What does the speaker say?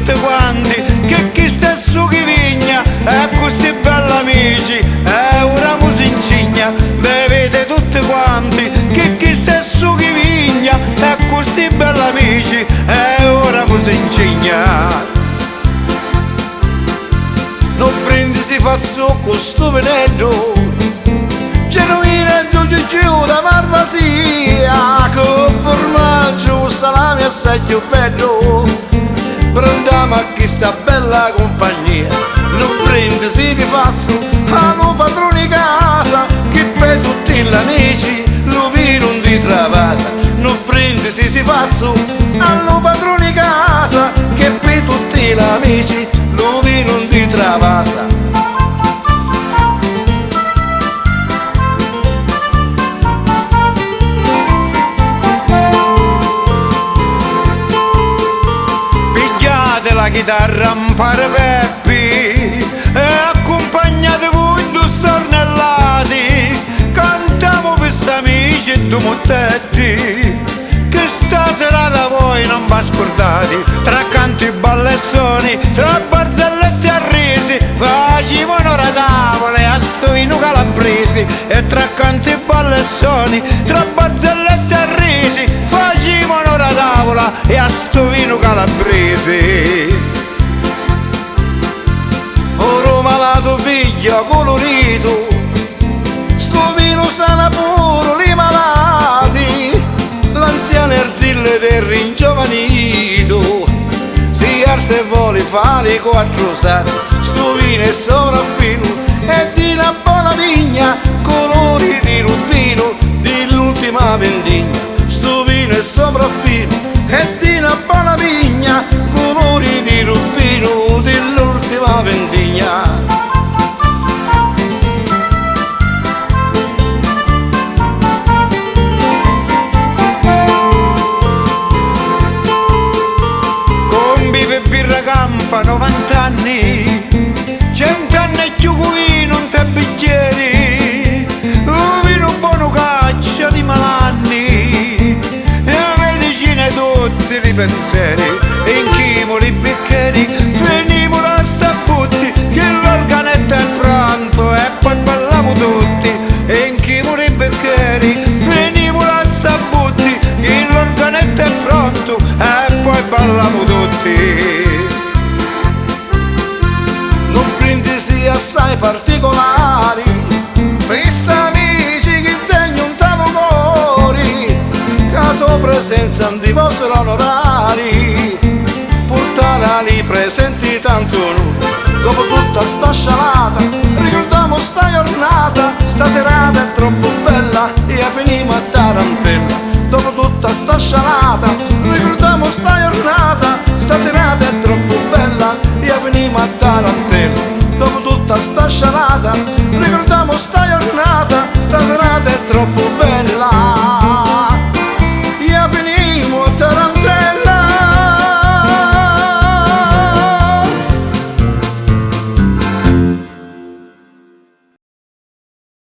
tutti quanti che chi stesso chi vigna e questi belli amici e ora mu si incigna. Bevete tutti quanti che chi stesso chi vigna e questi belli amici e ora mu si incigna. Non prendi si fazzo con sto venendo genuino e dolce giù da Marvasia, con formaggio, salame assai più bello. Prendiamo a chi sta bella compagnia. Non prendi si vi fazzo allo padrone casa, che per tutti gli amici lo vino non ti travasa. Non prendi si fazzo allo padrone casa, che per tutti gli amici lo vino non ti travasa. La chitarra un pare Peppi e accompagnate voi due stornellati, cantiamo per st'amici e due mottetti, che stasera da voi non va scordati. Tra canti ballessoni, tra barzellette e risi, facevano la tavola e a sto vino calabresi. E tra canti ballessoni, tra barzellette e risi, facevano la tavola e a sto vino calabresi. Oro malato piglia colorito, sto vino sana puro li malati, l'anziano erzille del ringiovanito, si alza e vuole fare quattro sati. Sto vino è sopraffino e di una buona vigna, colori di rubino dell'ultima vendigna. Sto vino è sopraffino e di una buona vigna, colori di rubino dell'ultima vendigna. Con vive birra campa 90 anni, 100 anni e più vino in te bicchieri, un vino buono caccia di malanni, e medicine tutti i pensieri, in chimo li bicchieri, finimo la stabutti, che l'organetto è pronto e poi balliamo tutti. In chimo li bicchieri, finimo la stabutti, che l'organetto è pronto e poi balliamo tutti. Non prendi si assai particolari, questa amici che tengono un tavolo caso presenza di vostri onorari, portare li presenti tanto noi. Dopo tutta sta scialata ricordiamo sta giornata, sta serata è troppo bella e finimo a tarantella. Dopo tutta sta scialata ricordiamo sta giornata, sta serata è troppo bella e finimo a tarantella. Dopo tutta sta scialata ricordiamo sta giornata, sta serata è troppo